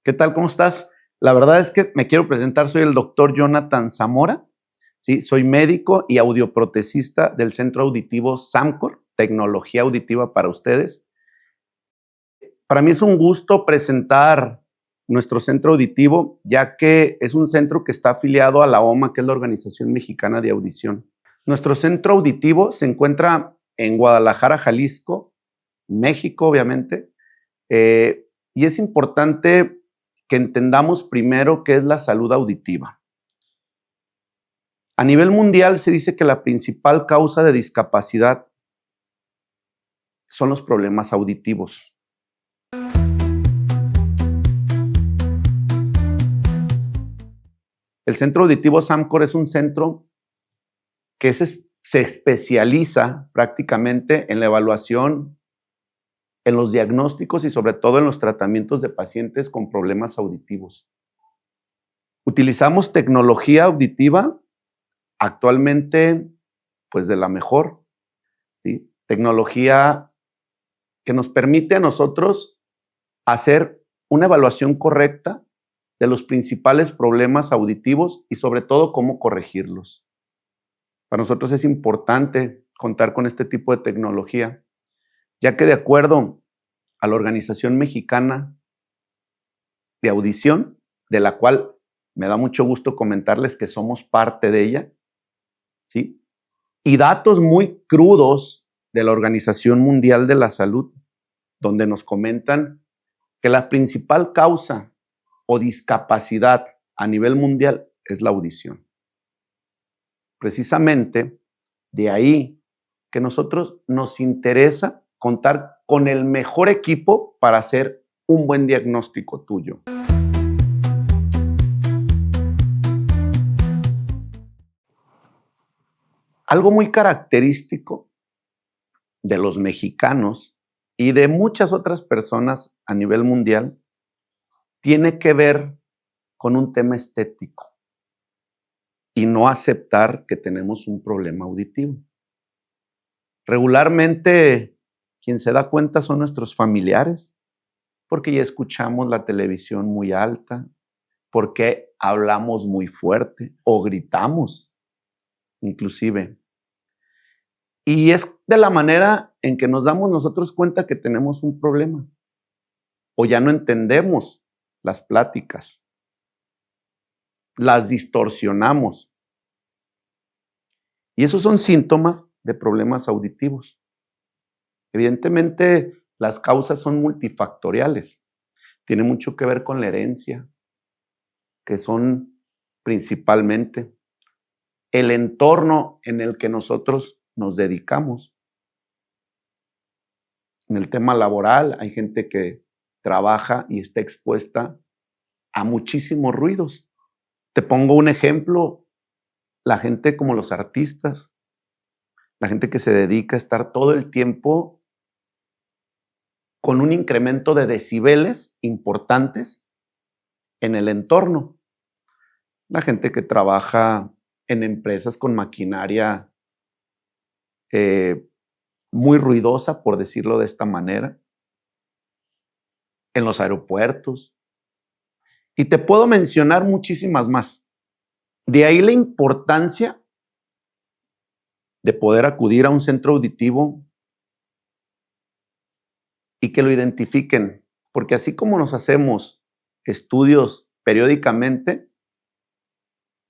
¿Qué tal? ¿Cómo estás? La verdad es que me quiero presentar, soy el doctor Jonathan Zamora, ¿sí? Soy médico y audioprotesista del Centro Auditivo SAMCOR, tecnología auditiva para ustedes. Para mí es un gusto presentar nuestro centro auditivo, ya que es un centro que está afiliado a la OMA, que es la Organización Mexicana de Audición. Nuestro centro auditivo se encuentra en Guadalajara, Jalisco, México, obviamente, y es importante que entendamos primero qué es la salud auditiva. A nivel mundial se dice que la principal causa de discapacidad son los problemas auditivos. El Centro Auditivo SAMCOR es un centro que se especializa prácticamente en la evaluación, en los diagnósticos y sobre todo en los tratamientos de pacientes con problemas auditivos. Utilizamos tecnología auditiva actualmente, pues de la mejor, ¿sí? Tecnología que nos permite a nosotros hacer una evaluación correcta de los principales problemas auditivos y sobre todo cómo corregirlos. Para nosotros es importante contar con este tipo de tecnología, ya que de acuerdo a la Organización Mexicana de Audición, de la cual me da mucho gusto comentarles que somos parte de ella, ¿sí? Y datos muy crudos de la Organización Mundial de la Salud, donde nos comentan que la principal causa o discapacidad a nivel mundial es la audición. Precisamente de ahí que nosotros nos interesa contar con el mejor equipo para hacer un buen diagnóstico tuyo. Algo muy característico de los mexicanos y de muchas otras personas a nivel mundial tiene que ver con un tema estético y no aceptar que tenemos un problema auditivo. Regularmente, quien se da cuenta son nuestros familiares, porque ya escuchamos la televisión muy alta, porque hablamos muy fuerte o gritamos, inclusive. Y es de la manera en que nos damos nosotros cuenta que tenemos un problema o ya no entendemos las pláticas, las distorsionamos. Y esos son síntomas de problemas auditivos. Evidentemente, las causas son multifactoriales. Tiene mucho que ver con la herencia, que son principalmente el entorno en el que nosotros nos dedicamos. En el tema laboral hay gente que trabaja y está expuesta a muchísimos ruidos. Te pongo un ejemplo, la gente como los artistas, la gente que se dedica a estar todo el tiempo con un incremento de decibeles importantes en el entorno. La gente que trabaja en empresas con maquinaria muy ruidosa, por decirlo de esta manera, en los aeropuertos. Y te puedo mencionar muchísimas más. De ahí la importancia de poder acudir a un centro auditivo y que lo identifiquen, porque así como nos hacemos estudios periódicamente,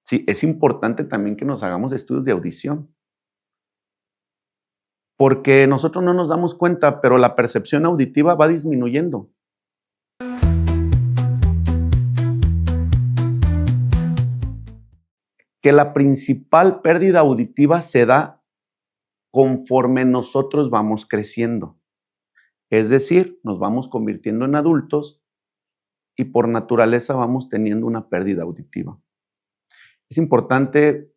sí, es importante también que nos hagamos estudios de audición. Porque nosotros no nos damos cuenta, pero la percepción auditiva va disminuyendo. Que la principal pérdida auditiva se da conforme nosotros vamos creciendo. Es decir, nos vamos convirtiendo en adultos y por naturaleza vamos teniendo una pérdida auditiva. Es importante,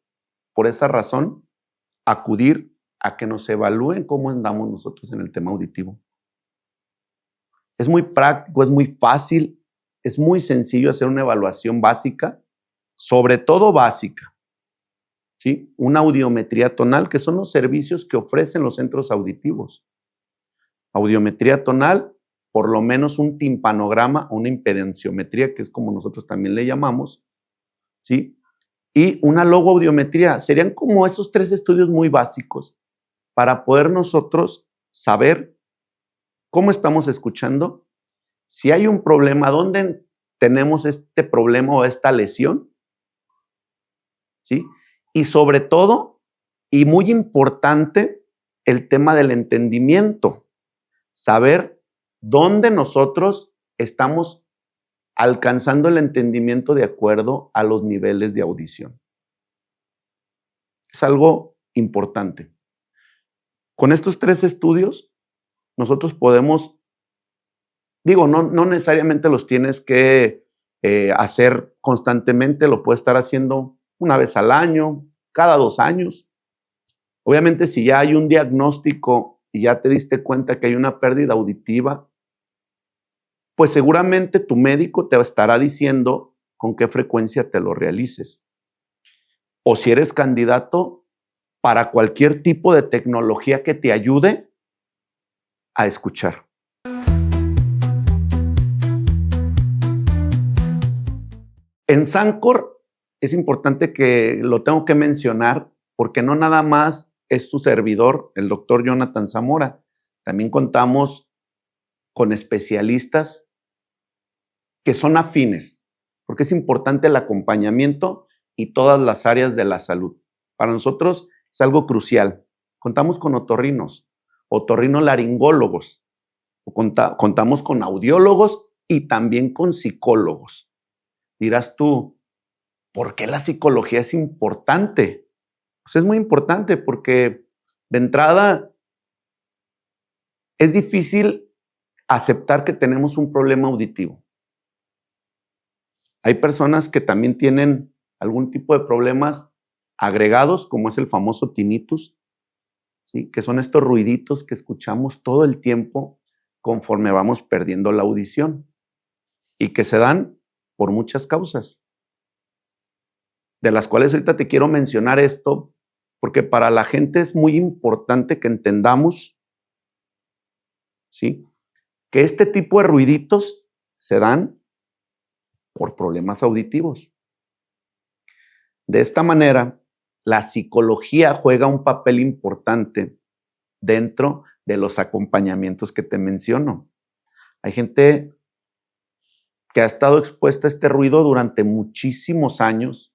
por esa razón, acudir a que nos evalúen cómo andamos nosotros en el tema auditivo. Es muy práctico, es muy fácil, es muy sencillo hacer una evaluación básica, sobre todo básica, ¿sí? Una audiometría tonal, que son los servicios que ofrecen los centros auditivos. Audiometría tonal, por lo menos un timpanograma, una impedenciometría, que es como nosotros también le llamamos, ¿sí? Y una logoaudiometría. Serían como esos 3 estudios muy básicos para poder nosotros saber cómo estamos escuchando, si hay un problema, dónde tenemos este problema o esta lesión, ¿sí? Y sobre todo, y muy importante, el tema del entendimiento. Saber dónde nosotros estamos alcanzando el entendimiento de acuerdo a los niveles de audición. Es algo importante. Con estos 3 estudios, nosotros podemos, no necesariamente los tienes que hacer constantemente, lo puedes estar haciendo una vez al año, cada 2 años. Obviamente, si ya hay un diagnóstico y ya te diste cuenta que hay una pérdida auditiva, pues seguramente tu médico te estará diciendo con qué frecuencia te lo realices. O si eres candidato para cualquier tipo de tecnología que te ayude a escuchar. En Sancor es importante que lo tengo que mencionar porque no nada más es su servidor, el doctor Jonathan Zamora. También contamos con especialistas que son afines, porque es importante el acompañamiento y todas las áreas de la salud. Para nosotros es algo crucial. Contamos con otorrinolaringólogos, contamos con audiólogos y también con psicólogos. Dirás tú, ¿por qué la psicología es importante? Pues es muy importante porque de entrada es difícil aceptar que tenemos un problema auditivo. Hay personas que también tienen algún tipo de problemas agregados, como es el famoso tinnitus, ¿sí? Que son estos ruiditos que escuchamos todo el tiempo conforme vamos perdiendo la audición y que se dan por muchas causas, de las cuales ahorita te quiero mencionar esto, porque para la gente es muy importante que entendamos, ¿sí?, que este tipo de ruiditos se dan por problemas auditivos. De esta manera, la psicología juega un papel importante dentro de los acompañamientos que te menciono. Hay gente que ha estado expuesta a este ruido durante muchísimos años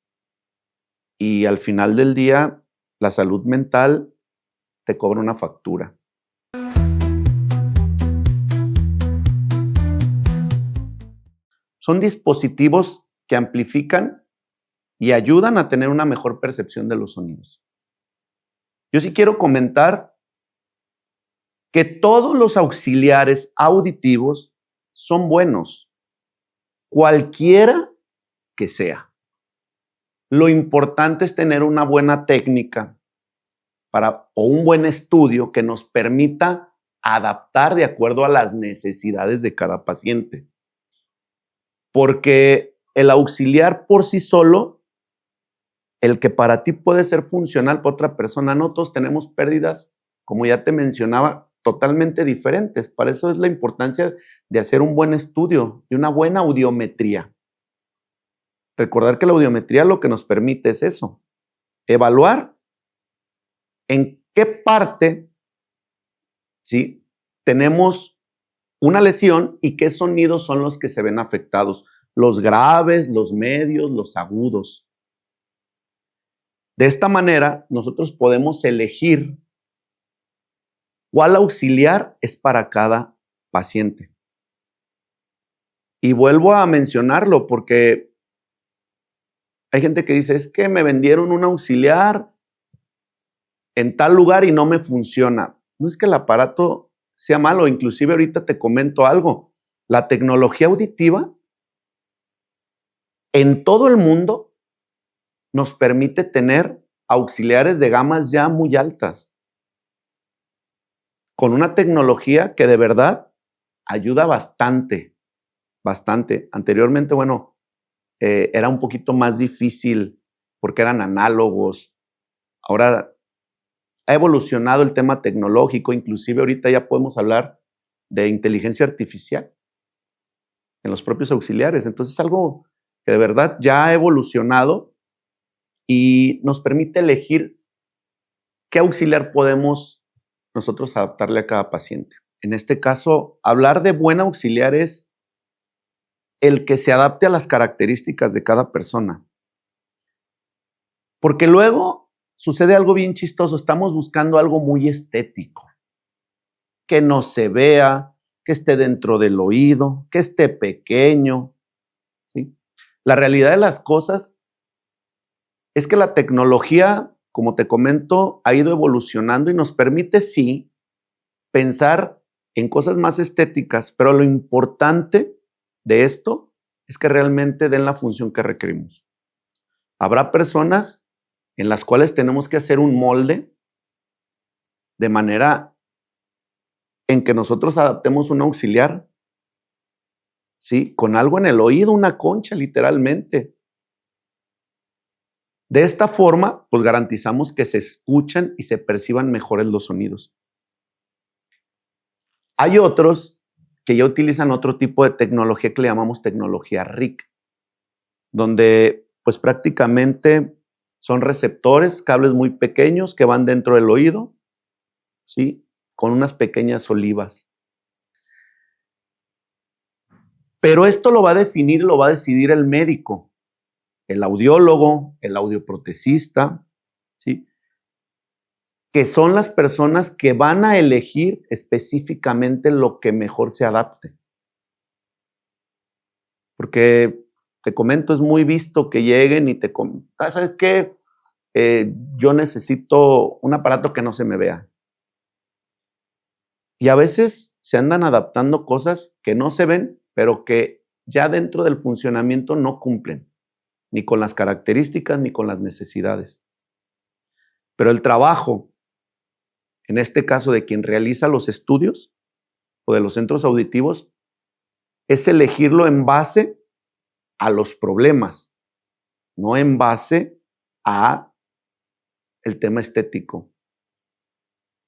y al final del día la salud mental te cobra una factura. Son dispositivos que amplifican y ayudan a tener una mejor percepción de los sonidos. Yo sí quiero comentar que todos los auxiliares auditivos son buenos, cualquiera que sea. Lo importante es tener una buena técnica o un buen estudio que nos permita adaptar de acuerdo a las necesidades de cada paciente. Porque el auxiliar por sí solo, el que para ti puede ser funcional, para otra persona no, todos tenemos pérdidas, como ya te mencionaba, totalmente diferentes. Para eso es la importancia de hacer un buen estudio y una buena audiometría. Recordar que la audiometría lo que nos permite es eso, evaluar en qué parte, ¿sí?, tenemos una lesión y qué sonidos son los que se ven afectados, los graves, los medios, los agudos. De esta manera, nosotros podemos elegir cuál auxiliar es para cada paciente. Y vuelvo a mencionarlo porque hay gente que dice, es que me vendieron un auxiliar en tal lugar y no me funciona. No es que el aparato sea malo, inclusive ahorita te comento algo. La tecnología auditiva en todo el mundo nos permite tener auxiliares de gamas ya muy altas, con una tecnología que de verdad ayuda bastante, bastante. Anteriormente, era un poquito más difícil porque eran análogos. Ahora ha evolucionado el tema tecnológico, inclusive ahorita ya podemos hablar de inteligencia artificial en los propios auxiliares. Entonces es algo que de verdad ya ha evolucionado y nos permite elegir qué auxiliar podemos nosotros adaptarle a cada paciente. En este caso, hablar de buen auxiliar es el que se adapte a las características de cada persona. Porque luego sucede algo bien chistoso, estamos buscando algo muy estético, que no se vea, que esté dentro del oído, que esté pequeño, ¿sí? La realidad de las cosas es que la tecnología, como te comento, ha ido evolucionando y nos permite, sí, pensar en cosas más estéticas, pero lo importante de esto es que realmente den la función que requerimos. Habrá personas en las cuales tenemos que hacer un molde de manera en que nosotros adaptemos un auxiliar, ¿sí? Con algo en el oído, una concha, literalmente. De esta forma, pues garantizamos que se escuchan y se perciban mejores los sonidos. Hay otros que ya utilizan otro tipo de tecnología que le llamamos tecnología RIC, donde pues prácticamente son receptores, cables muy pequeños que van dentro del oído, ¿sí? Con unas pequeñas olivas. Pero esto lo va a definir, lo va a decidir el médico, el audiólogo, el audioprotesista, ¿sí? Que son las personas que van a elegir específicamente lo que mejor se adapte. Porque te comento, es muy visto que lleguen y te comentan, ¿sabes qué? Yo necesito un aparato que no se me vea. Y a veces se andan adaptando cosas que no se ven, pero que ya dentro del funcionamiento no cumplen, ni con las características ni con las necesidades. Pero el trabajo, en este caso de quien realiza los estudios o de los centros auditivos, es elegirlo en base a los problemas, no en base a el tema estético.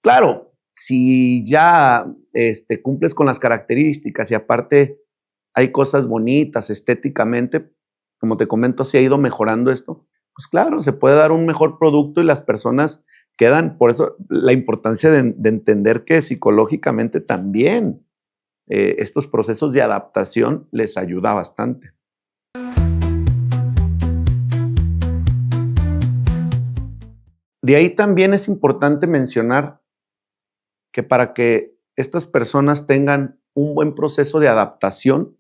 Claro, si ya cumples con las características y aparte hay cosas bonitas estéticamente, como te comento, si ha ido mejorando esto, pues claro, se puede dar un mejor producto y las personas quedan, por eso la importancia de entender que psicológicamente también estos procesos de adaptación les ayuda bastante. De ahí también es importante mencionar que para que estas personas tengan un buen proceso de adaptación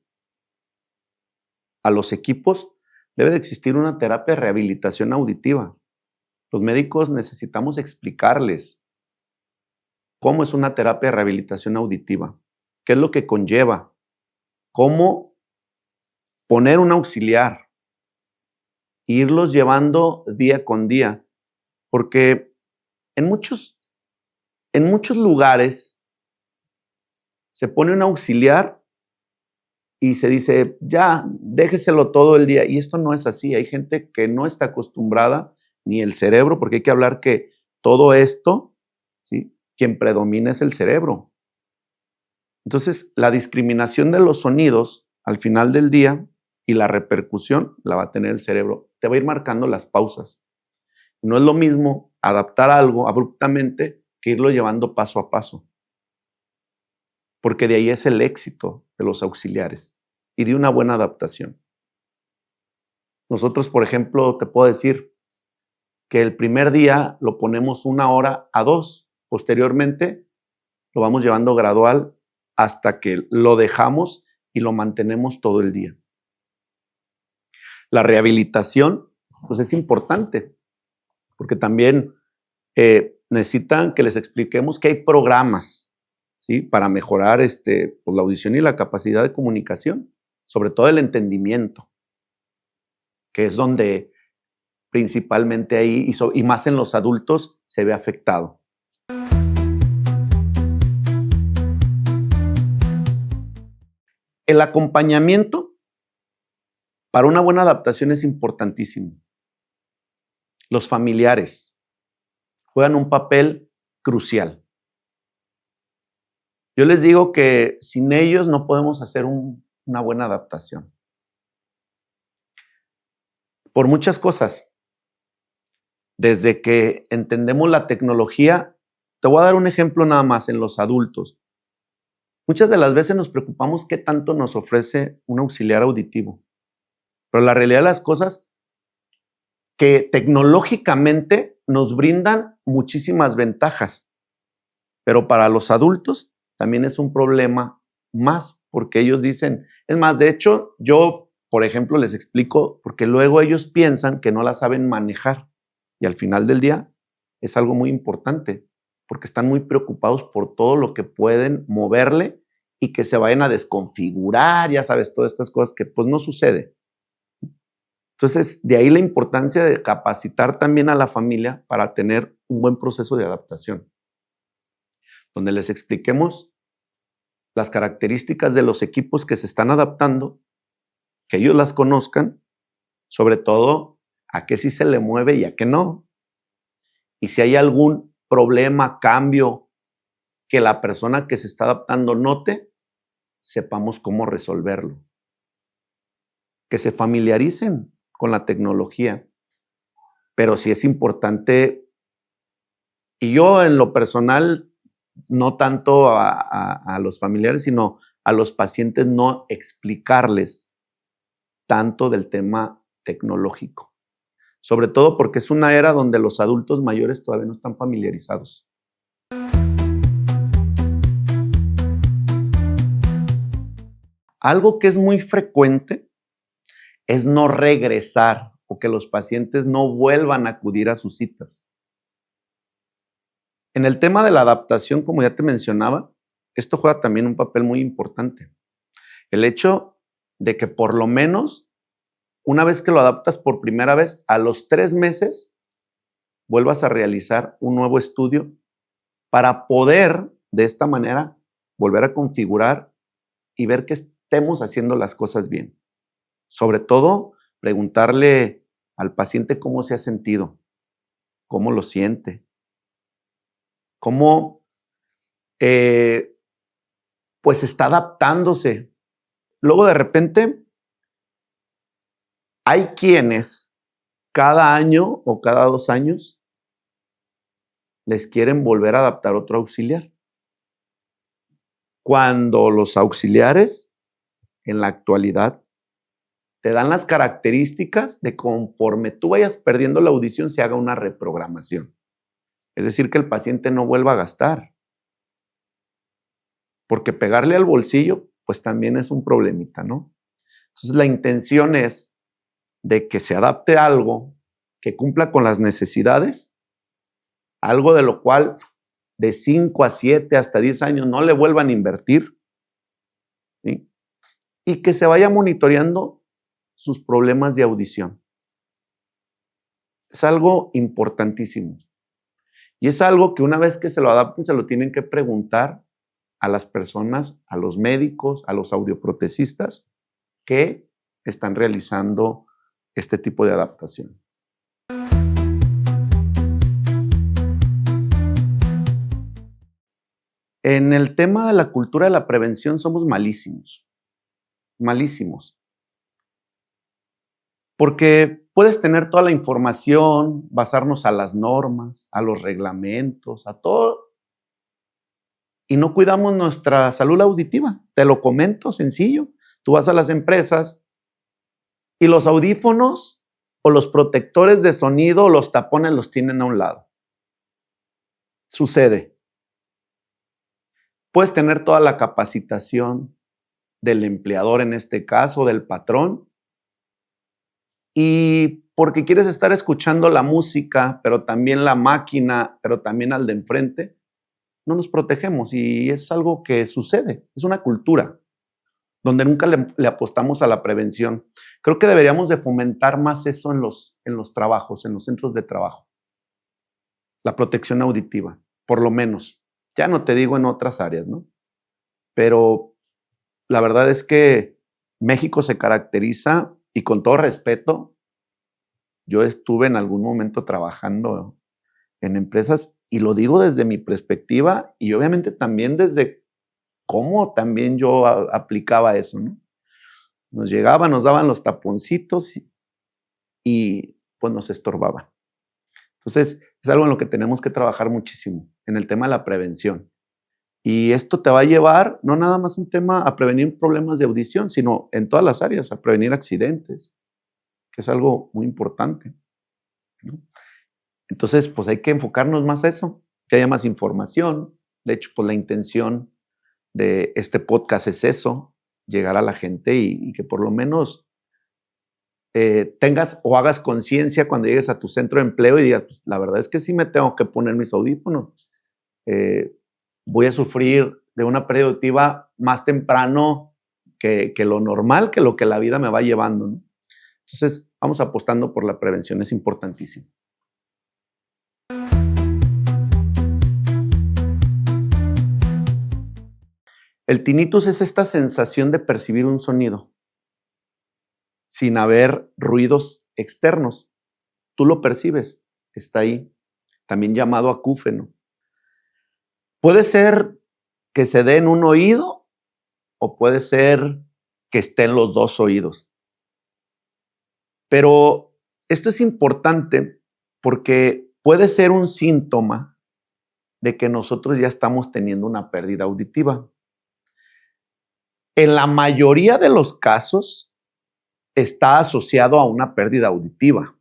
a los equipos, debe de existir una terapia de rehabilitación auditiva. Los médicos necesitamos explicarles cómo es una terapia de rehabilitación auditiva, qué es lo que conlleva, cómo poner un auxiliar, irlos llevando día con día, porque en muchos lugares se pone un auxiliar y se dice, ya, déjeselo todo el día. Y esto no es así. Hay gente que no está acostumbrada, ni el cerebro, porque hay que hablar que todo esto, ¿sí? Quien predomina es el cerebro. Entonces, la discriminación de los sonidos al final del día y la repercusión la va a tener el cerebro. Te va a ir marcando las pausas. No es lo mismo adaptar algo abruptamente que irlo llevando paso a paso. Porque de ahí es el éxito de los auxiliares y de una buena adaptación. Nosotros, por ejemplo, te puedo decir que el primer día lo ponemos 1 hora a 2. Posteriormente, lo vamos llevando gradual hasta que lo dejamos y lo mantenemos todo el día. La rehabilitación, pues es importante, porque también necesitan que les expliquemos que hay programas, ¿sí? Para mejorar pues la audición y la capacidad de comunicación, sobre todo el entendimiento, que es donde principalmente ahí y más en los adultos se ve afectado. El acompañamiento para una buena adaptación es importantísimo. Los familiares juegan un papel crucial. Yo les digo que sin ellos no podemos hacer una buena adaptación. Por muchas cosas. Desde que entendemos la tecnología, te voy a dar un ejemplo nada más en los adultos. Muchas de las veces nos preocupamos qué tanto nos ofrece un auxiliar auditivo. Pero la realidad de las cosas que tecnológicamente nos brindan muchísimas ventajas. Pero para los adultos también es un problema más, porque ellos dicen, es más, de hecho, yo, por ejemplo, les explico, porque luego ellos piensan que no la saben manejar. Y al final del día es algo muy importante, porque están muy preocupados por todo lo que pueden moverle y que se vayan a desconfigurar, ya sabes, todas estas cosas que pues no sucede. Entonces, de ahí la importancia de capacitar también a la familia para tener un buen proceso de adaptación, donde les expliquemos las características de los equipos que se están adaptando, que ellos las conozcan, sobre todo a qué sí se le mueve y a qué no. Y si hay algún problema, cambio que la persona que se está adaptando note, sepamos cómo resolverlo. Que se familiaricen con la tecnología. Pero sí es importante, y yo en lo personal, no tanto a los familiares, sino a los pacientes, no explicarles tanto del tema tecnológico. Sobre todo porque es una era donde los adultos mayores todavía no están familiarizados. Algo que es muy frecuente es no regresar o que los pacientes no vuelvan a acudir a sus citas. En el tema de la adaptación, como ya te mencionaba, esto juega también un papel muy importante. El hecho de que por lo menos una vez que lo adaptas por primera vez, a los 3 meses, vuelvas a realizar un nuevo estudio para poder, de esta manera, volver a configurar y ver que estemos haciendo las cosas bien. Sobre todo, preguntarle al paciente cómo se ha sentido, cómo lo siente, cómo pues está adaptándose. Luego, de repente, hay quienes cada año o cada 2 años les quieren volver a adaptar otro auxiliar. Cuando los auxiliares en la actualidad te dan las características de conforme tú vayas perdiendo la audición se haga una reprogramación. Es decir, que el paciente no vuelva a gastar. Porque pegarle al bolsillo, pues también es un problemita, ¿no? Entonces la intención es de que se adapte algo que cumpla con las necesidades, algo de lo cual de 5 a 7 hasta 10 años no le vuelvan a invertir, ¿sí? Y que se vaya monitoreando sus problemas de audición. Es algo importantísimo. Y es algo que una vez que se lo adapten, se lo tienen que preguntar a las personas, a los médicos, a los audioprotecistas que están realizando este tipo de adaptación. En el tema de la cultura de la prevención somos malísimos, malísimos. Porque puedes tener toda la información, basarnos a las normas, a los reglamentos, a todo, y no cuidamos nuestra salud auditiva. Te lo comento sencillo. Tú vas a las empresas y los audífonos o los protectores de sonido o los tapones los tienen a un lado. Sucede. Puedes tener toda la capacitación del empleador en este caso, del patrón, y porque quieres estar escuchando la música, pero también la máquina, pero también al de enfrente, no nos protegemos y es algo que sucede, es una cultura donde nunca le apostamos a la prevención. Creo que deberíamos de fomentar más eso en los trabajos, en los centros de trabajo. La protección auditiva, por lo menos. Ya no te digo en otras áreas, ¿no? Pero la verdad es que México se caracteriza, y con todo respeto, yo estuve en algún momento trabajando en empresas, y lo digo desde mi perspectiva, y obviamente también desde cómo también yo aplicaba eso, ¿no? Nos llegaban, nos daban los taponcitos y pues nos estorbaban. Entonces, es algo en lo que tenemos que trabajar muchísimo, en el tema de la prevención. Y esto te va a llevar, no nada más un tema a prevenir problemas de audición, sino en todas las áreas, a prevenir accidentes, que es algo muy importante, ¿no? Entonces, pues hay que enfocarnos más a eso, que haya más información. De hecho, pues la intención de este podcast es eso, llegar a la gente y que por lo menos tengas o hagas conciencia cuando llegues a tu centro de empleo y digas, pues, la verdad es que sí me tengo que poner mis audífonos. Voy a sufrir de una pérdida auditiva más temprano que lo normal, que lo que la vida me va llevando, ¿no? Entonces, vamos apostando por la prevención, es importantísimo. El tinnitus es esta sensación de percibir un sonido sin haber ruidos externos. Tú lo percibes, está ahí, también llamado acúfeno. Puede ser que se dé en un oído o puede ser que esté en los dos oídos. Pero esto es importante porque puede ser un síntoma de que nosotros ya estamos teniendo una pérdida auditiva. En la mayoría de los casos está asociado a una pérdida auditiva.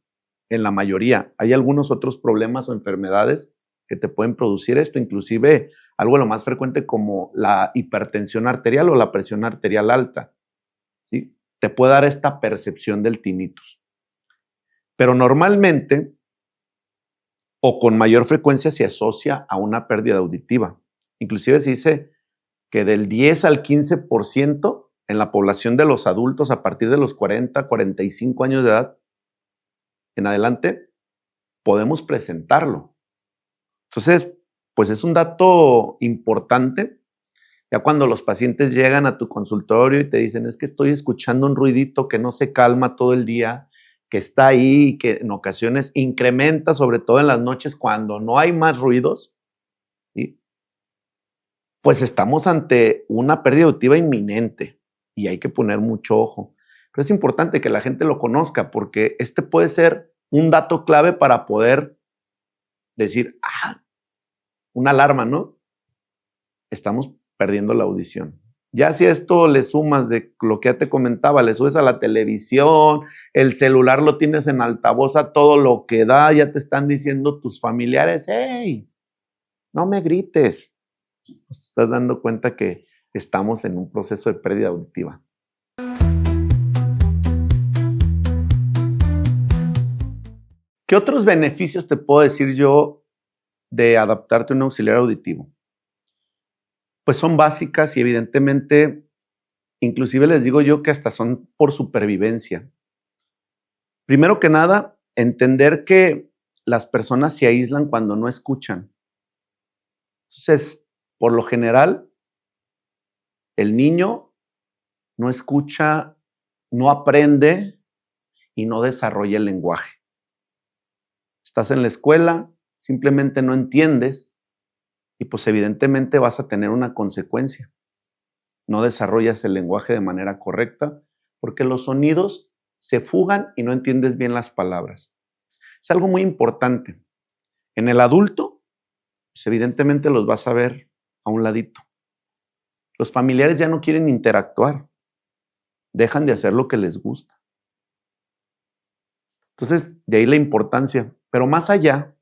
En la mayoría. Hay algunos otros problemas o enfermedades que te pueden producir esto, inclusive algo de lo más frecuente como la hipertensión arterial o la presión arterial alta, ¿sí? Te puede dar esta percepción del tinnitus. Pero normalmente o con mayor frecuencia se asocia a una pérdida auditiva. Inclusive se dice que del 10 al 15% en la población de los adultos a partir de los 40, 45 años de edad en adelante, podemos presentarlo. Entonces, pues es un dato importante. Ya cuando los pacientes llegan a tu consultorio y te dicen, es que estoy escuchando un ruidito que no se calma todo el día, que está ahí y que en ocasiones incrementa, sobre todo en las noches cuando no hay más ruidos, ¿sí? Pues estamos ante una pérdida auditiva inminente y hay que poner mucho ojo. Pero es importante que la gente lo conozca porque este puede ser un dato clave para poder decir, una alarma, ¿no? Estamos perdiendo la audición. Ya si a esto le sumas de lo que ya te comentaba, le subes a la televisión, el celular lo tienes en altavoz a todo lo que da, ya te están diciendo tus familiares, hey, no me grites. Pues te estás dando cuenta que estamos en un proceso de pérdida auditiva. ¿Qué otros beneficios te puedo decir yo de adaptarte a un auxiliar auditivo? Pues son básicas y evidentemente, inclusive les digo yo que hasta son por supervivencia. Primero que nada, entender que las personas se aíslan cuando no escuchan. Entonces, por lo general, el niño no escucha, no aprende y no desarrolla el lenguaje. Estás en la escuela, simplemente no entiendes y pues evidentemente vas a tener una consecuencia. No desarrollas el lenguaje de manera correcta porque los sonidos se fugan y no entiendes bien las palabras. Es algo muy importante. En el adulto, pues evidentemente los vas a ver a un ladito. Los familiares ya no quieren interactuar. Dejan de hacer lo que les gusta. Entonces, de ahí la importancia. Pero más allá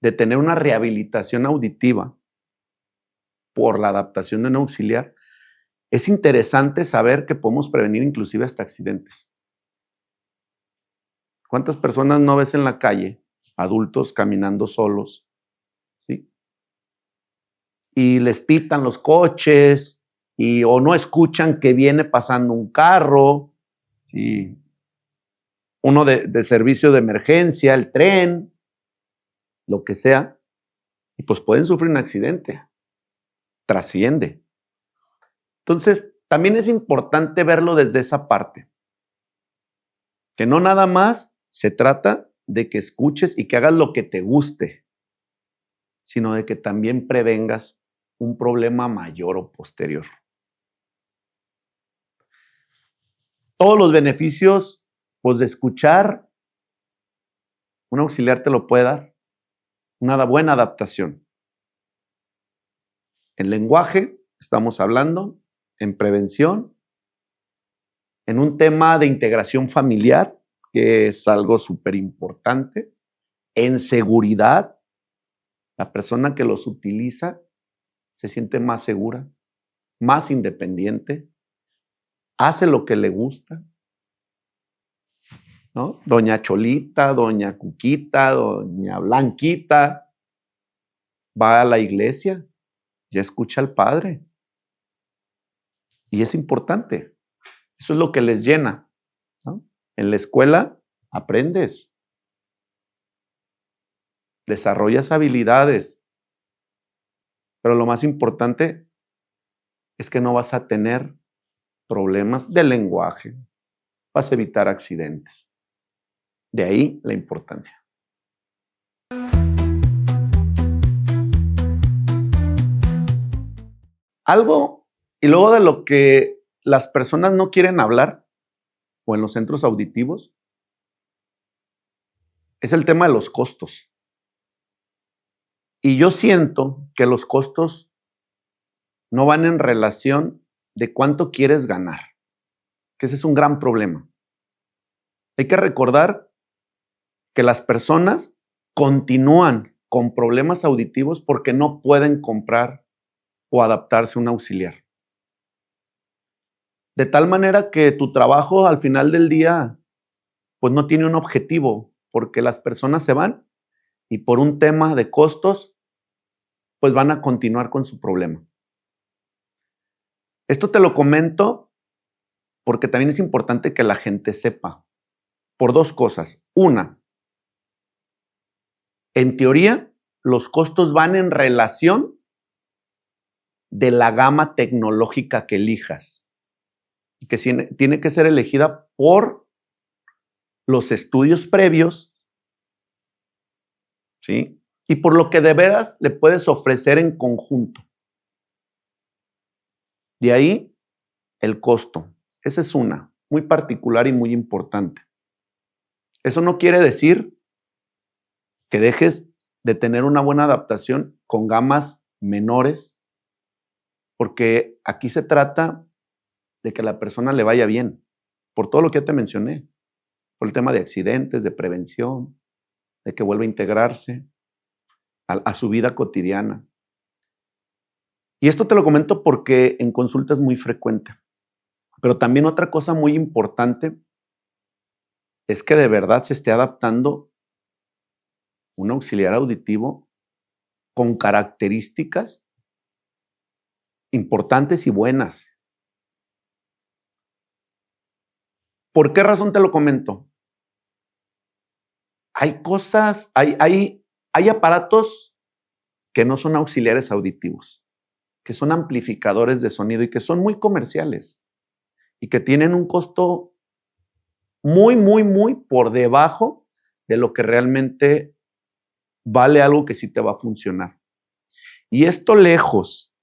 de tener una rehabilitación auditiva por la adaptación de un auxiliar, es interesante saber que podemos prevenir inclusive hasta accidentes. ¿Cuántas personas no ves en la calle, adultos caminando solos, ¿sí? Y les pitan los coches o no escuchan que viene pasando un carro, ¿sí? Uno de servicio de emergencia, el tren, lo que sea, y pues pueden sufrir un accidente, trasciende. Entonces, también es importante verlo desde esa parte, que no nada más se trata de que escuches y que hagas lo que te guste, sino de que también prevengas un problema mayor o posterior. Todos los beneficios, pues, de escuchar, un auxiliar te lo puede dar. Una buena adaptación. En lenguaje, estamos hablando, en prevención, en un tema de integración familiar, que es algo súper importante, en seguridad, la persona que los utiliza se siente más segura, más independiente, hace lo que le gusta, ¿no? Doña Cholita, doña Cuquita, doña Blanquita va a la iglesia, ya escucha al Padre. Y es importante. Eso es lo que les llena, ¿no? En la escuela aprendes, desarrollas habilidades, pero lo más importante es que no vas a tener problemas de lenguaje, vas a evitar accidentes. De ahí la importancia. Algo, y luego de lo que las personas no quieren hablar, o en los centros auditivos, es el tema de los costos. Y yo siento que los costos no van en relación de cuánto quieres ganar, que ese es un gran problema. Hay que recordar que las personas continúan con problemas auditivos porque no pueden comprar o adaptarse a un auxiliar. De tal manera que tu trabajo al final del día pues no tiene un objetivo, porque las personas se van y por un tema de costos pues van a continuar con su problema. Esto te lo comento porque también es importante que la gente sepa por dos cosas. Una, en teoría, los costos van en relación de la gama tecnológica que elijas y que tiene que ser elegida por los estudios previos, ¿sí? Y por lo que de veras le puedes ofrecer en conjunto. De ahí el costo. Esa es una, muy particular y muy importante. Eso no quiere decir que dejes de tener una buena adaptación con gamas menores, porque aquí se trata de que a la persona le vaya bien, por todo lo que ya te mencioné, por el tema de accidentes, de prevención, de que vuelva a integrarse a su vida cotidiana. Y esto te lo comento porque en consulta es muy frecuente. Pero también otra cosa muy importante es que de verdad se esté adaptando un auxiliar auditivo con características importantes y buenas. ¿Por qué razón te lo comento? Hay cosas, hay aparatos que no son auxiliares auditivos, que son amplificadores de sonido y que son muy comerciales y que tienen un costo muy, muy, muy por debajo de lo que realmente vale algo que sí te va a funcionar. Y esto lejos,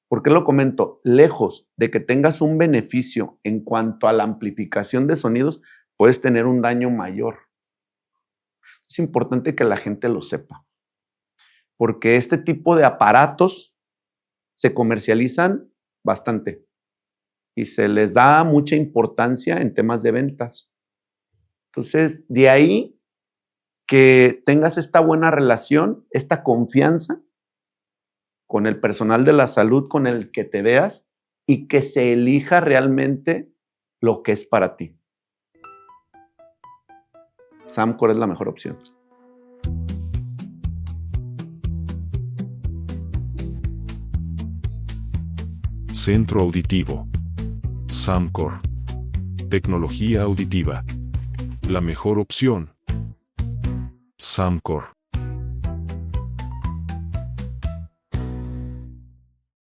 ¿por qué lo comento? Lejos de que tengas un beneficio en cuanto a la amplificación de sonidos, puedes tener un daño mayor. Es importante que la gente lo sepa, porque este tipo de aparatos se comercializan bastante y se les da mucha importancia en temas de ventas. Entonces, de ahí que tengas esta buena relación, esta confianza con el personal de la salud con el que te veas y que se elija realmente lo que es para ti. Samcor es la mejor opción. Centro Auditivo. Samcor. Tecnología auditiva. La mejor opción. Samcor.